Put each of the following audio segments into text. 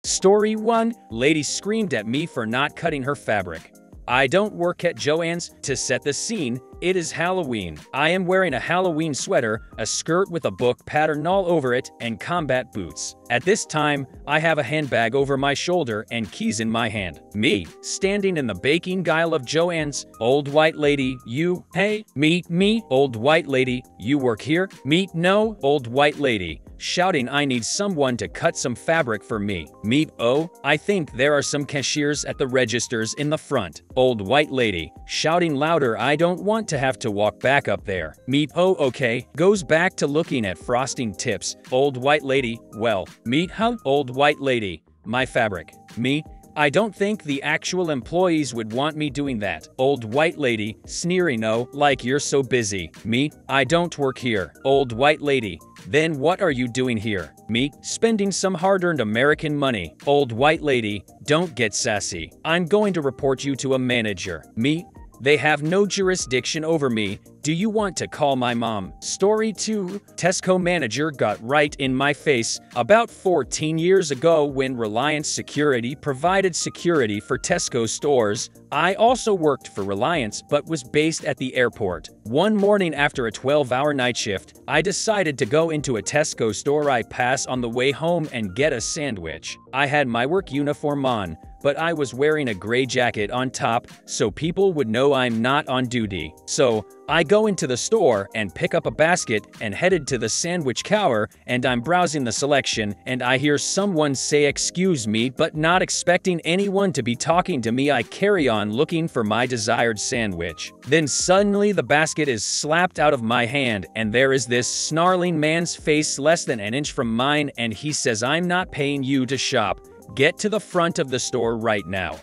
Story 1. Lady screamed at me for not cutting her fabric. I don't work at Joann's. To set the scene, it is Halloween. I am wearing a Halloween sweater, a skirt with a book pattern all over it, and combat boots. At this time, I have a handbag over my shoulder and keys in my hand. Me, standing in the baking aisle of Joann's. Old white lady, you, hey, me, old white lady, you work here? Me, no, old white lady. Shouting, I need someone to cut some fabric for me. Me, oh, I think there are some cashiers at the registers in the front. Old white lady, shouting louder, I don't want to have to walk back up there. Me, oh, okay, goes back to looking at frosting tips. Old white lady, well, me, huh? Old white lady, my fabric. Me, I don't think the actual employees would want me doing that. Old white lady, sneering, oh, like you're so busy. Me, I don't work here. Old white lady, then what are you doing here? Me, spending some hard-earned American money. Old white lady, don't get sassy. I'm going to report you to a manager. Me, they have no jurisdiction over me. Do you want to call my mom? Story 2. Tesco manager got right in my face about 14 years ago when Reliance Security provided security for Tesco stores. I also worked for Reliance but was based at the airport. One morning after a 12-hour night shift, I decided to go into a Tesco store I pass on the way home and get a sandwich. I had my work uniform on, but I was wearing a gray jacket on top so people would know I'm not on duty. So, I go into the store and pick up a basket and headed to the sandwich counter, and I'm browsing the selection and I hear someone say excuse me, but not expecting anyone to be talking to me, I carry on looking for my desired sandwich. Then suddenly the basket is slapped out of my hand and there is this snarling man's face less than an inch from mine, and he says, I'm not paying you to shop. Get to the front of the store right now.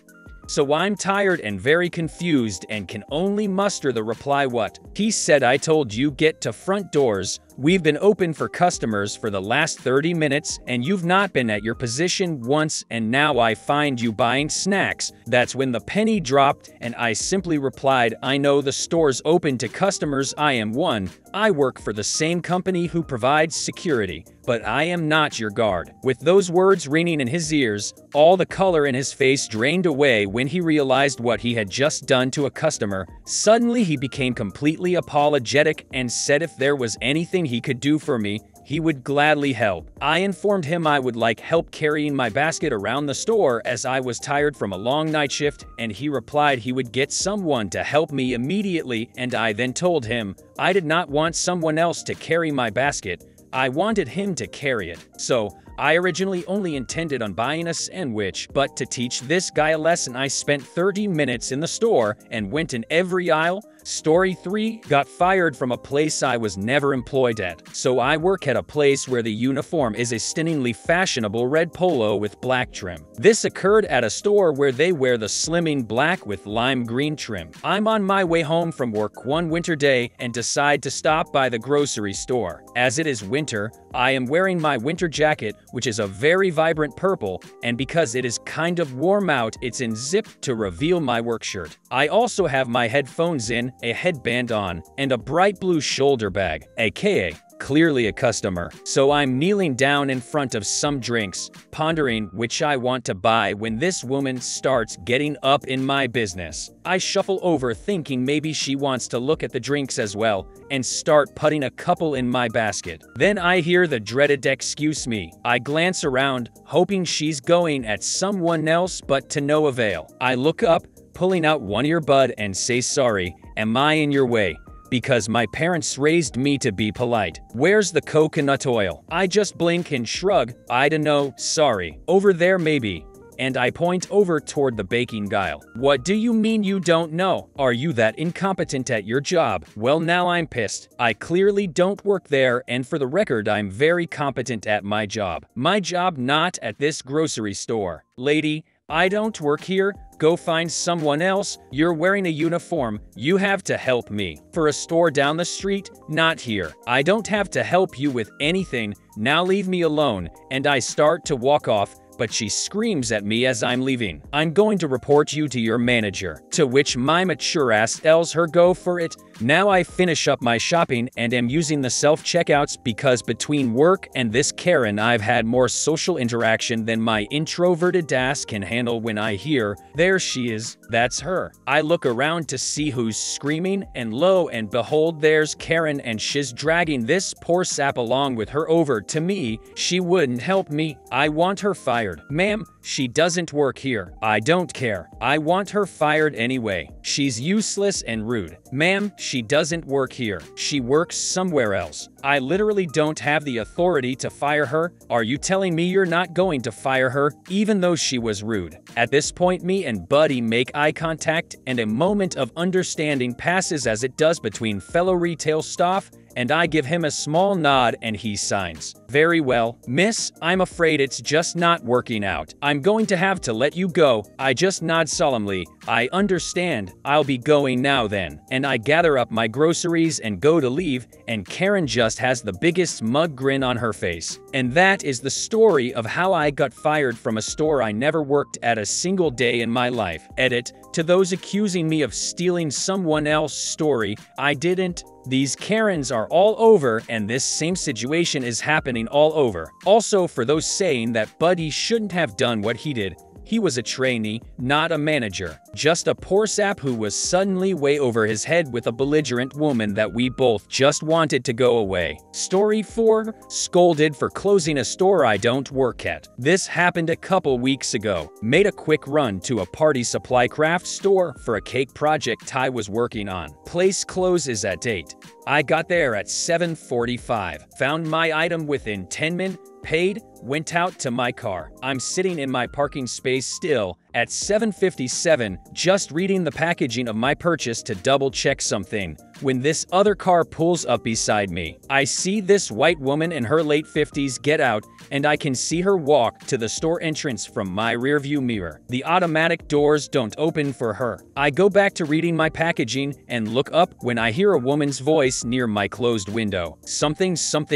So I'm tired and very confused and can only muster the reply, what? He said, I told you get to front doors. We've been open for customers for the last 30 minutes and you've not been at your position once, and now I find you buying snacks. That's when the penny dropped and I simply replied, I know the store's open to customers. I am one. I work for the same company who provides security, but I am not your guard. With those words ringing in his ears, all the color in his face drained away when he realized what he had just done to a customer. Suddenly he became completely apologetic and said if there was anything he could do for me, he would gladly help. I informed him I would like help carrying my basket around the store as I was tired from a long night shift, and he replied he would get someone to help me immediately, and I then told him I did not want someone else to carry my basket. I wanted him to carry it. So, I originally only intended on buying a sandwich, but to teach this guy a lesson, I spent 30 minutes in the store and went in every aisle. Story 3. Got fired from a place I was never employed at. So I work at a place where the uniform is a stunningly fashionable red polo with black trim. This occurred at a store where they wear the slimming black with lime green trim. I'm on my way home from work one winter day and decide to stop by the grocery store. As it is winter, I am wearing my winter jacket, which is a very vibrant purple, and because it is kind of warm out, it's unzipped to reveal my work shirt. I also have my headphones in, a headband on, and a bright blue shoulder bag, aka clearly a customer. So I'm kneeling down in front of some drinks, pondering which I want to buy, when this woman starts getting up in my business. I shuffle over thinking maybe she wants to look at the drinks as well, and start putting a couple in my basket. Then I hear the dreaded excuse me. I glance around, hoping she's going at someone else, but to no avail. I look up, pulling out one earbud, and say, sorry, am I in your way? Because my parents raised me to be polite. Where's the coconut oil? I just blink and shrug. I dunno, sorry. Over there maybe. And I point over toward the baking aisle. What do you mean you don't know? Are you that incompetent at your job? Well, now I'm pissed. I clearly don't work there, and for the record, I'm very competent at my job. My job, not at this grocery store. Lady, I don't work here. Go find someone else. You're wearing a uniform. You have to help me. For a store down the street? Not here. I don't have to help you with anything. Now leave me alone. And I start to walk off, but she screams at me as I'm leaving. I'm going to report you to your manager. To which my mature ass tells her go for it. Now I finish up my shopping and am using the self-checkouts because between work and this Karen I've had more social interaction than my introverted ass can handle. When I hear, "There she is, that's her," I look around to see who's screaming, and lo and behold there's Karen, and she's dragging this poor sap along with her over to me. She wouldn't help me. I want her fired. Ma'am, she doesn't work here. I don't care. I want her fired anyway. She's useless and rude. Ma'am, she doesn't work here. She works somewhere else. I literally don't have the authority to fire her. Are you telling me you're not going to fire her, even though she was rude? At this point, me and Buddy make eye contact, and a moment of understanding passes as it does between fellow retail staff, and I give him a small nod and he signs. "Very well, miss, I'm afraid it's just not working out. I'm going to have to let you go." I just nod solemnly. "I understand. I'll be going now then." And I gather up my groceries and go to leave, and Karen just has the biggest mug grin on her face. And that is the story of how I got fired from a store I never worked at a single day in my life. Edit: to those accusing me of stealing someone else's story, I didn't. These Karens are all over, and this same situation is happening all over. Also, for those saying that Buddy shouldn't have done what he did, he was a trainee, not a manager. Just a poor sap who was suddenly way over his head with a belligerent woman that we both just wanted to go away. Story 4. Scolded for closing a store I don't work at. This happened a couple weeks ago. Made a quick run to a party supply craft store for a cake project I was working on. Place closes at 8. I got there at 7:45. Found my item within 10 minutes. Paid, went out to my car. I'm sitting in my parking space still at 7:57, just reading the packaging of my purchase to double check something, when this other car pulls up beside me. I see this white woman in her late 50s get out, and I can see her walk to the store entrance from my rearview mirror. The automatic doors don't open for her. I go back to reading my packaging and look up when I hear a woman's voice near my closed window. Something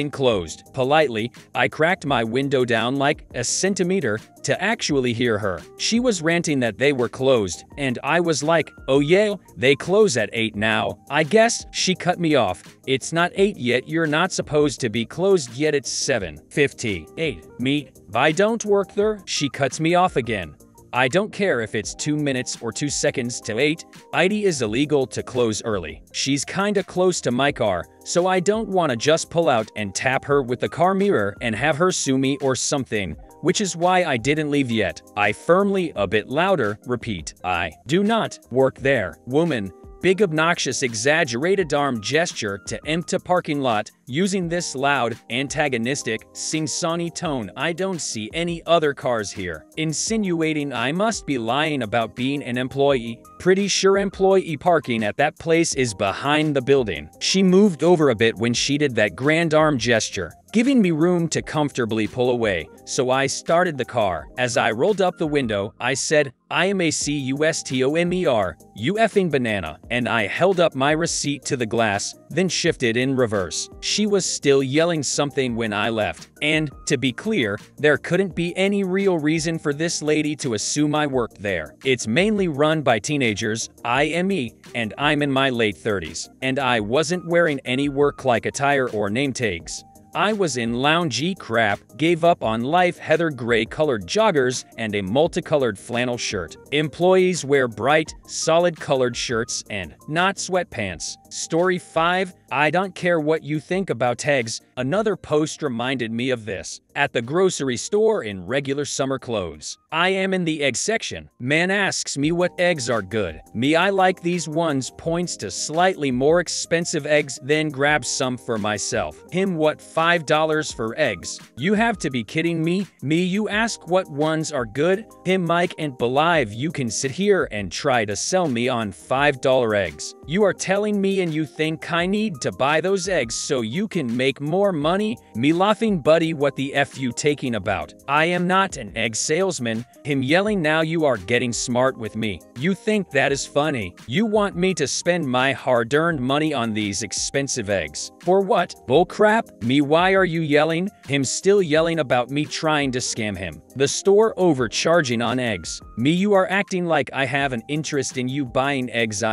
closed. Politely, I cracked my window down like a centimeter to actually hear her. She was ranting that they were closed, and I was like, "Oh yeah, they close at 8 now." I guess she cut me off. "It's not 8 yet, you're not supposed to be closed yet, it's 7:58. Me, I don't work there." She cuts me off again. "I don't care if it's 2 minutes or 2 seconds till 8, it is illegal to close early." She's kinda close to my car, so I don't wanna just pull out and tap her with the car mirror and have her sue me or something, which is why I didn't leave yet. I firmly, a bit louder, repeat, "I do not work there." Woman, big obnoxious exaggerated arm gesture to empty parking lot, using this loud, antagonistic, sing-songy tone. "I don't see any other cars here." Insinuating I must be lying about being an employee. Pretty sure employee parking at that place is behind the building. She moved over a bit when she did that grand arm gesture, giving me room to comfortably pull away, so I started the car. As I rolled up the window, I said, "I am a customer, you effing banana," and I held up my receipt to the glass, then shifted in reverse. She was still yelling something when I left, and, to be clear, there couldn't be any real reason for this lady to assume I worked there. It's mainly run by teenagers, IME, and I'm in my late 30s, and I wasn't wearing any work-like attire or name tags. I was in loungy crap, gave up on life heather gray colored joggers and a multicolored flannel shirt. Employees wear bright, solid colored shirts and not sweatpants. Story 5. I don't care what you think about tags. Another post reminded me of this. At the grocery store in regular summer clothes. I am in the egg section. Man asks me what eggs are good. Me, I like these ones, points to slightly more expensive eggs, then grabs some for myself. Him, what, $5 for eggs? You have to be kidding me. Me, you ask what ones are good? Him, Mike, and believe you can sit here and try to sell me on $5 eggs. You are telling me and you think I need need to buy those eggs so you can make more money. Me laughing, buddy, what the F you taking about? I am not an egg salesman. Him yelling, now you are getting smart with me. You think that is funny? You want me to spend my hard-earned money on these expensive eggs. For what? Bullcrap? Me, why are you yelling? Him still yelling about me trying to scam him. The store overcharging on eggs. Me, you are acting like I have an interest in you buying eggs.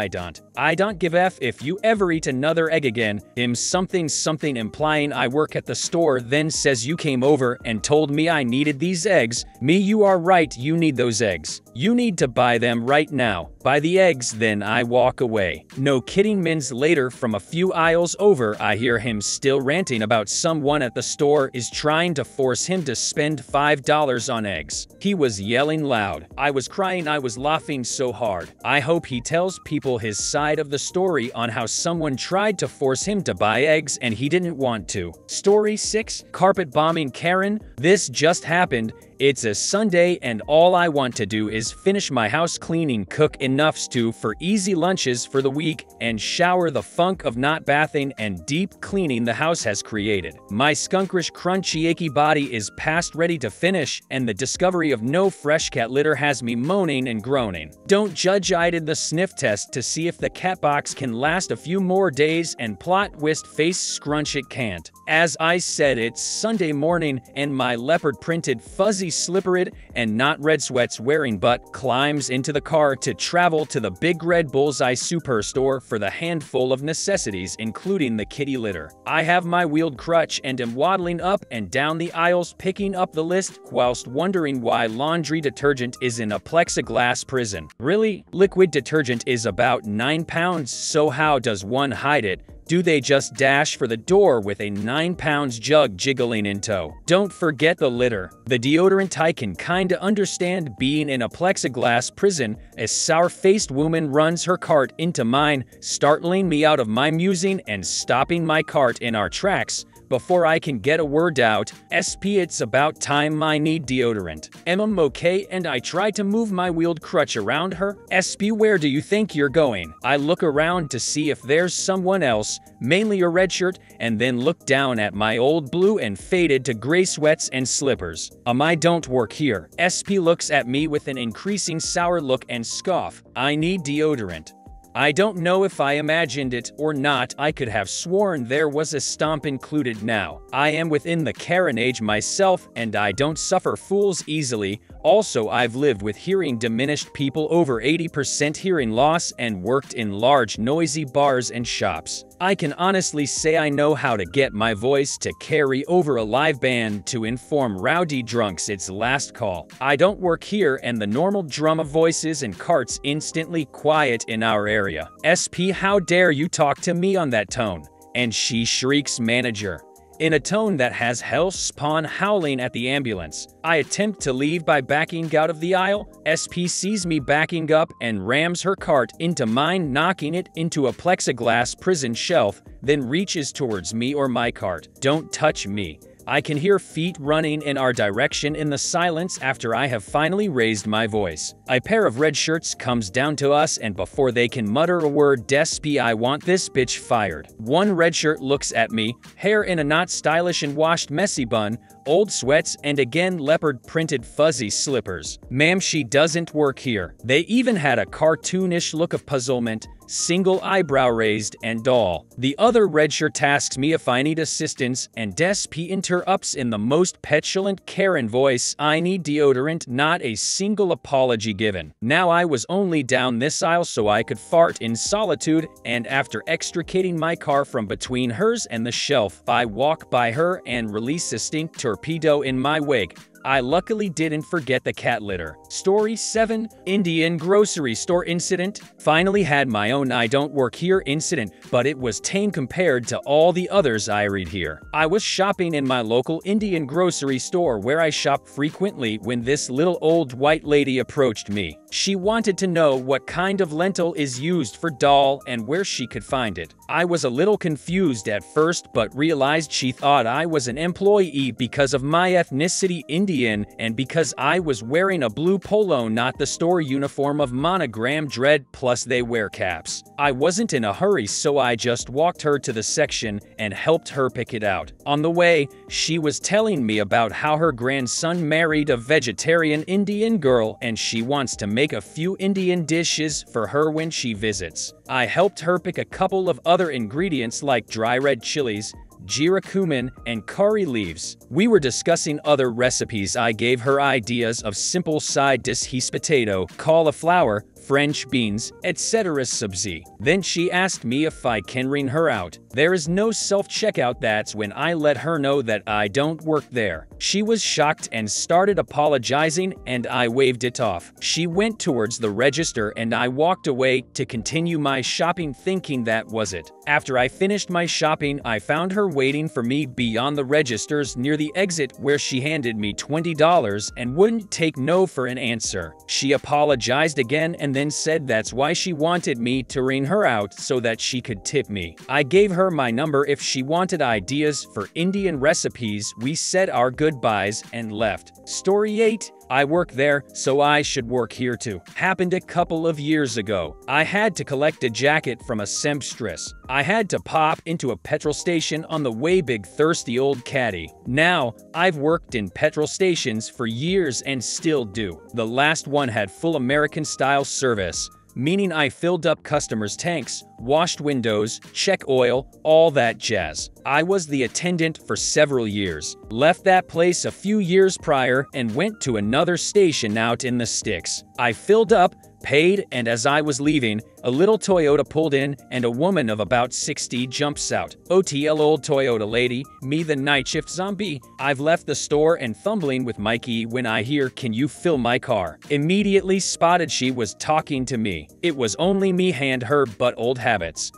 I don't give F if you ever eat another egg again. Him something implying I work at the store, then says you came over and told me I needed these eggs. Me, you are right, you need those eggs. You need to buy them right now. Buy the eggs, then I walk away. No kidding. Minutes later, from a few aisles over, I hear him still ranting about someone at the store is trying to force him to spend $5 on eggs. He was yelling loud. I was crying, I was laughing so hard. I hope he tells people his side of the story on how someone tried to force him to buy eggs and he didn't want to. Story 6. Carpet bombing Karen. This just happened. It's a Sunday and all I want to do is finish my house cleaning, cook enough stew for easy lunches for the week, and shower the funk of not bathing and deep cleaning the house has created. My skunkrish, crunchy, achy body is past ready to finish, and the discovery of no fresh cat litter has me moaning and groaning. Don't judge, I did the sniff test to see if the cat box can last a few more days, and plot twist, face scrunch, it can't. As I said, it's Sunday morning and my leopard printed fuzzy slippered and not red sweats wearing butt climbs into the car to travel to the big red bullseye superstore for the handful of necessities, including the kitty litter. I have my wheeled crutch and am waddling up and down the aisles picking up the list whilst wondering why laundry detergent is in a plexiglass prison. Really? Liquid detergent is about 9 pounds, so how does one hide it? Do they just dash for the door with a 9-pound jug jiggling in tow? Don't forget the litter. The deodorant. I can kinda understand being in a plexiglass prison. A sour-faced woman runs her cart into mine, startling me out of my musing and stopping my cart in our tracks. Before I can get a word out, SP, it's about time I need deodorant. I'm okay, and I try to move my wheeled crutch around her. SP, where do you think you're going? I look around to see if there's someone else, mainly a red shirt, and then look down at my old blue and faded to gray sweats and slippers. I don't work here. SP looks at me with an increasing sour look and scoff. I need deodorant. I don't know if I imagined it or not. I could have sworn there was a stomp included. Now, I am within the Karen age myself, and I don't suffer fools easily. Also, I've lived with hearing diminished people over 80% hearing loss and worked in large noisy bars and shops. I can honestly say I know how to get my voice to carry over a live band to inform rowdy drunks it's last call. I don't work here, and the normal drum of voices and carts instantly quiet in our area. SP, how dare you talk to me on that tone? And she shrieks, manager, in a tone that has hell spawn howling at the ambulance. I attempt to leave by backing out of the aisle. SP sees me backing up and rams her cart into mine, knocking it into a plexiglass prison shelf, then reaches towards me or my cart. Don't touch me. I can hear feet running in our direction in the silence after I have finally raised my voice. A pair of red shirts comes down to us, and before they can mutter a word, SP, I want this bitch fired. One red shirt looks at me, hair in a not stylish and washed messy bun, old sweats, and again leopard printed fuzzy slippers. Ma'am, she doesn't work here. They even had a cartoonish look of puzzlement, single eyebrow raised, and all. The other red shirt asks me if I need assistance, and SP interrupts in the most petulant Karen voice, I need deodorant, not a single apology given. Now I was only down this aisle so I could fart in solitude, and after extricating my car from between hers and the shelf, I walk by her and release a stink torpedo in my wake. I luckily didn't forget the cat litter. Story 7. Indian grocery store incident. Finally had my own I don't work here incident, but it was tame compared to all the others I read here. I was shopping in my local Indian grocery store where I shop frequently when this little old white lady approached me. She wanted to know what kind of lentil is used for dal and where she could find it. I was a little confused at first but realized she thought I was an employee because of my ethnicity Indian and because I was wearing a blue polo, not the store uniform of monogram dread, plus they wear caps. I wasn't in a hurry, so I just walked her to the section and helped her pick it out. On the way, she was telling me about how her grandson married a vegetarian Indian girl and she wants to make a few Indian dishes for her when she visits. I helped her pick a couple of other ingredients like dry red chilies, jeera cumin, and curry leaves. We were discussing other recipes. I gave her ideas of simple side dishes: potato, cauliflower, French beans, etc. Subzi. Then she asked me if I can ring her out. There is no self-checkout. That's when I let her know that I don't work there. She was shocked and started apologizing, and I waved it off. She went towards the register and I walked away to continue my shopping, thinking that was it. After I finished my shopping, I found her waiting for me beyond the registers near the exit, where she handed me $20 and wouldn't take no for an answer. She apologized again and then said that's why she wanted me to ring her out so that she could tip me. I gave her my number if she wanted ideas for Indian recipes. We said our goodbyes and left. Story 8. I work there, so I should work here too. Happened a couple of years ago. I had to collect a jacket from a seamstress. I had to pop into a petrol station on the way, big thirsty old caddy. Now, I've worked in petrol stations for years and still do. The last one had full American-style service, meaning I filled up customers' tanks, washed windows, checked oil, all that jazz. I was the attendant for several years. Left that place a few years prior and went to another station out in the sticks. I filled up, paid, and as I was leaving, a little Toyota pulled in and a woman of about 60 jumps out. OTL old Toyota lady, me the night shift zombie. I've left the store and fumbling with my key when I hear, "Can you fill my car?" Immediately spotted she was talking to me. It was only me and her, but old habits.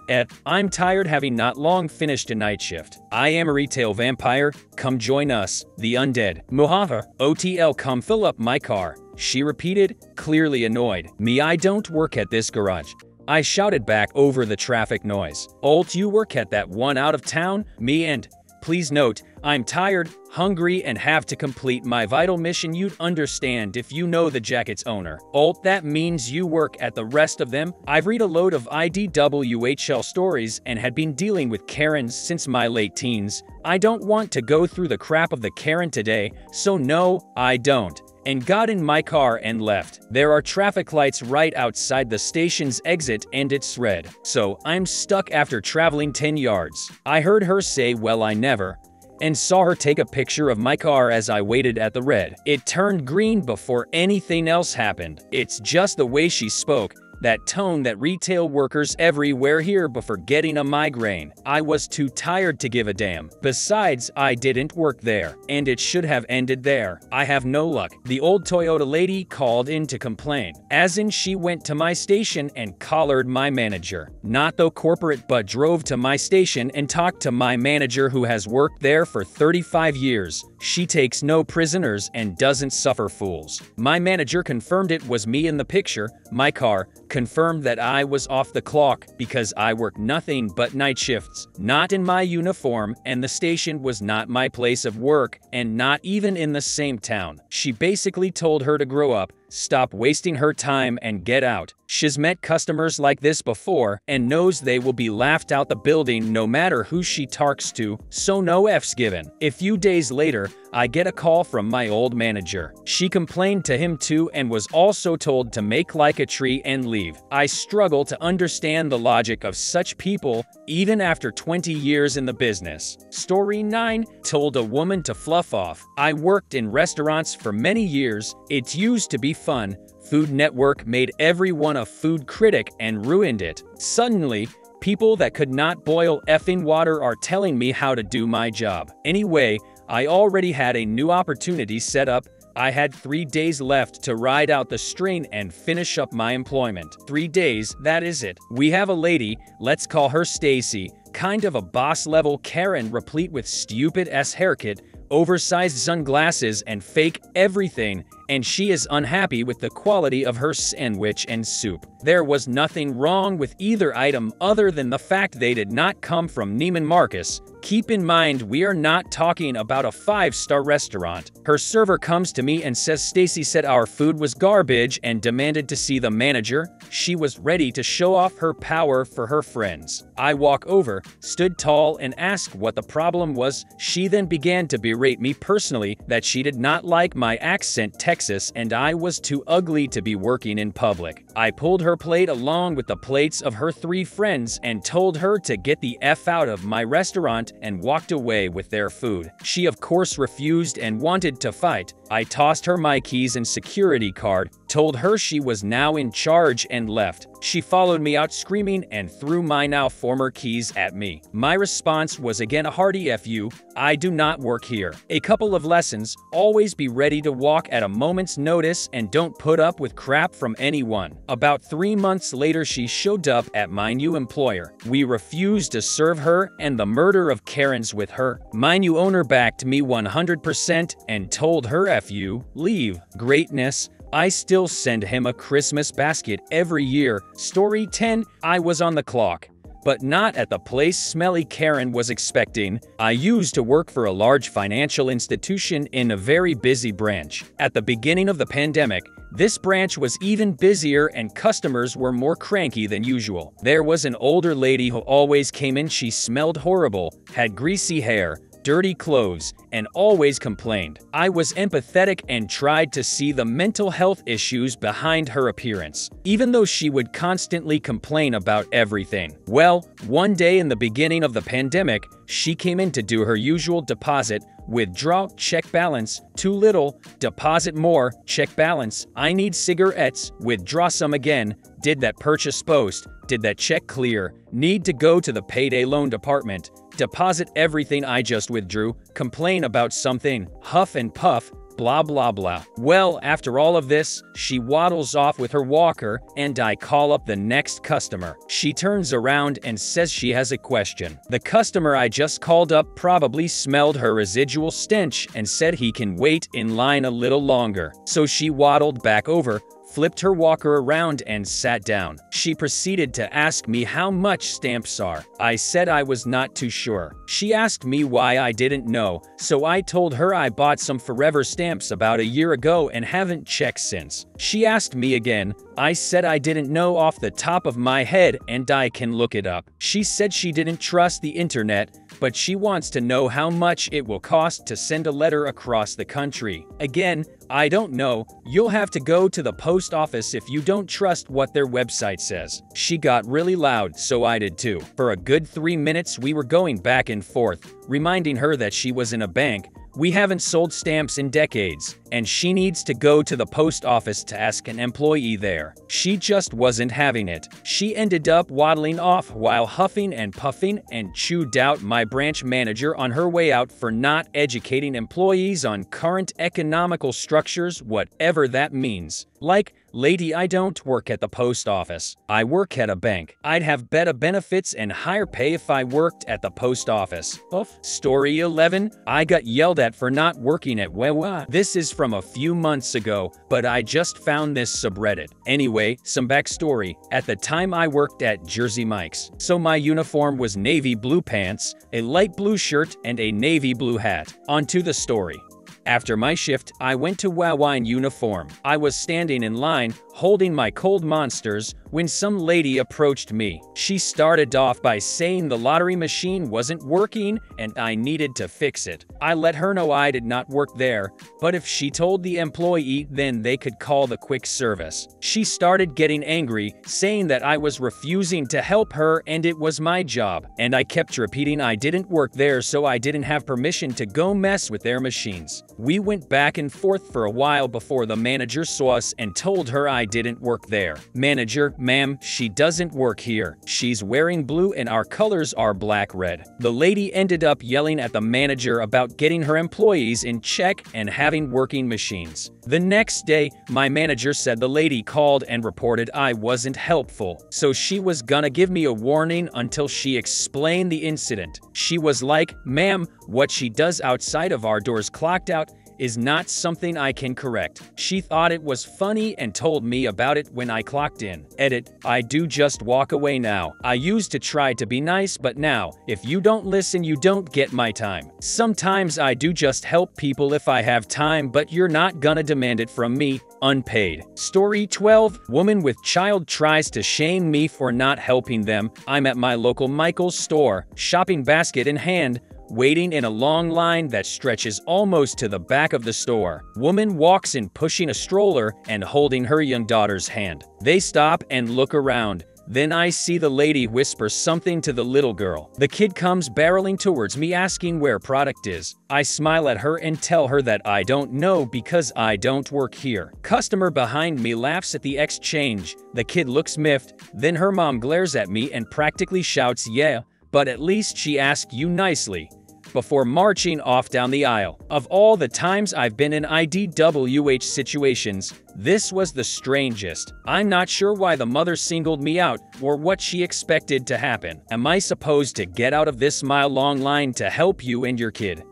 I'm tired, having not long finished a night shift. I am a retail vampire, come join us, the undead. Mohava, OTL, come fill up my car. She repeated, clearly annoyed. Me, I don't work at this garage. I shouted back over the traffic noise. Old, you work at that one out of town? Me, and please note, I'm tired, hungry, and have to complete my vital mission. You'd understand if you know the jacket's owner. Alt, that means you work at the rest of them? I've read a load of IDWHL stories and had been dealing with Karens since my late teens. I don't want to go through the crap of the Karen today, so no, I don't. And got in my car and left. There are traffic lights right outside the station's exit and it's red. So I'm stuck after traveling 10 yards. I heard her say, "Well, I never," and saw her take a picture of my car as I waited at the red. It turned green before anything else happened. It's just the way she spoke, that tone that retail workers everywhere hear before getting a migraine. I was too tired to give a damn. Besides, I didn't work there, and it should have ended there. I have no luck. The old Toyota lady called in to complain, as in she went to my station and collared my manager. Not the corporate, but drove to my station and talked to my manager, who has worked there for 35 years. She takes no prisoners and doesn't suffer fools. My manager confirmed it was me in the picture, my car, confirmed that I was off the clock because I worked nothing but night shifts, not in my uniform, and the station was not my place of work, and not even in the same town. She basically told her to grow up, stop wasting her time, and get out. She's met customers like this before and knows they will be laughed out the building no matter who she talks to, so no F's given. A few days later, I get a call from my old manager. She complained to him too and was also told to make like a tree and leave. I struggle to understand the logic of such people, even after 20 years in the business. Story 9, told a woman to fluff off. I worked in restaurants for many years. It used to be fun. Food Network made everyone a food critic and ruined it. Suddenly, people that could not boil effing water are telling me how to do my job. Anyway, I already had a new opportunity set up. I had 3 days left to ride out the strain and finish up my employment. 3 days, that is it. We have a lady, let's call her Stacy, kind of a boss-level Karen, replete with stupid-ass haircut, oversized sunglasses, and fake everything, and she is unhappy with the quality of her sandwich and soup. There was nothing wrong with either item other than the fact they did not come from Neiman Marcus. Keep in mind, we are not talking about a 5-star restaurant. Her server comes to me and says Stacy said our food was garbage and demanded to see the manager. She was ready to show off her power for her friends. I walk over, stood tall, and asked what the problem was. She then began to berate me personally that she did not like my accent Texas and I was too ugly to be working in public. I pulled her plate along with the plates of her 3 friends and told her to get the F out of my restaurant and walked away with their food. She of course refused and wanted to fight. I tossed her my keys and security card, told her she was now in charge and left. She followed me out screaming and threw my now former keys at me. My response was again a hearty F you, I do not work here. A couple of lessons: always be ready to walk at a moment's notice and don't put up with crap from anyone. About 3 months later she showed up at my new employer. We refused to serve her and the murder of Karens with her. My new owner backed me 100% and told her F you, leave. Greatness. I still send him a Christmas basket every year. Story 10. I was on the clock, but not at the place smelly Karen was expecting. I used to work for a large financial institution in a very busy branch. At the beginning of the pandemic, this branch was even busier and customers were more cranky than usual. There was an older lady who always came in. She smelled horrible, had greasy hair, dirty clothes, and always complained. I was empathetic and tried to see the mental health issues behind her appearance, even though she would constantly complain about everything. Well, one day in the beginning of the pandemic, she came in to do her usual deposit, withdraw, check balance, too little, deposit more, check balance, I need cigarettes, withdraw some again, did that purchase post, did that check clear, need to go to the payday loan department, deposit everything I just withdrew, complain about something, huff and puff, blah blah blah. Well, after all of this, she waddles off with her walker and I call up the next customer. She turns around and says she has a question. The customer I just called up probably smelled her residual stench and said he can wait in line a little longer. So she waddled back over, flipped her walker around and sat down. She proceeded to ask me how much stamps are. I said I was not too sure. She asked me why I didn't know, so I told her I bought some forever stamps about a year ago and haven't checked since. She asked me again. I said I didn't know off the top of my head and I can look it up. She said she didn't trust the internet, but she wants to know how much it will cost to send a letter across the country. Again, I don't know. You'll have to go to the post office if you don't trust what their website says. She got really loud, so I did too. For a good 3 minutes we were going back and forth, reminding her that she was in a bank. We haven't sold stamps in decades, and she needs to go to the post office to ask an employee there. She just wasn't having it. She ended up waddling off while huffing and puffing and chewed out my branch manager on her way out for not educating employees on current economical structures, whatever that means. Like, lady, I don't work at the post office. I work at a bank. I'd have better benefits and higher pay if I worked at the post office. Story 11. I got yelled at for not working at Wewa. This is from a few months ago, but I just found this subreddit. Anyway, some backstory. At the time I worked at Jersey Mike's, so my uniform was navy blue pants, a light blue shirt, and a navy blue hat. On to the story. After my shift, I went to Wawa in uniform. I was standing in line, holding my cold monsters, when some lady approached me. She started off by saying the lottery machine wasn't working and I needed to fix it. I let her know I did not work there, but if she told the employee, then they could call the quick service. She started getting angry, saying that I was refusing to help her and it was my job. And I kept repeating I didn't work there, so I didn't have permission to go mess with their machines. We went back and forth for a while before the manager saw us and told her I didn't work there. Manager, ma'am, she doesn't work here. She's wearing blue and our colors are black-red. The lady ended up yelling at the manager about getting her employees in check and having working machines. The next day, my manager said the lady called and reported I wasn't helpful, so she was gonna give me a warning until she explained the incident. She was like, ma'am, what she does outside of our doors clocked out, is not something I can correct. She thought it was funny and told me about it when I clocked in. Edit, I do just walk away now. I used to try to be nice, but now, if you don't listen, you don't get my time. Sometimes I do just help people if I have time, but you're not gonna demand it from me, unpaid. Story 12, woman with child tries to shame me for not helping them. I'm at my local Michael's store, shopping basket in hand, waiting in a long line that stretches almost to the back of the store. Woman walks in pushing a stroller and holding her young daughter's hand. They stop and look around. Then I see the lady whisper something to the little girl. The kid comes barreling towards me asking where product is. I smile at her and tell her that I don't know because I don't work here. Customer behind me laughs at the exchange. The kid looks miffed. Then her mom glares at me and practically shouts, "Yeah, but at least she asked you nicely," before marching off down the aisle. Of all the times I've been in IDWH situations, this was the strangest. I'm not sure why the mother singled me out or what she expected to happen. Am I supposed to get out of this mile-long line to help you and your kid?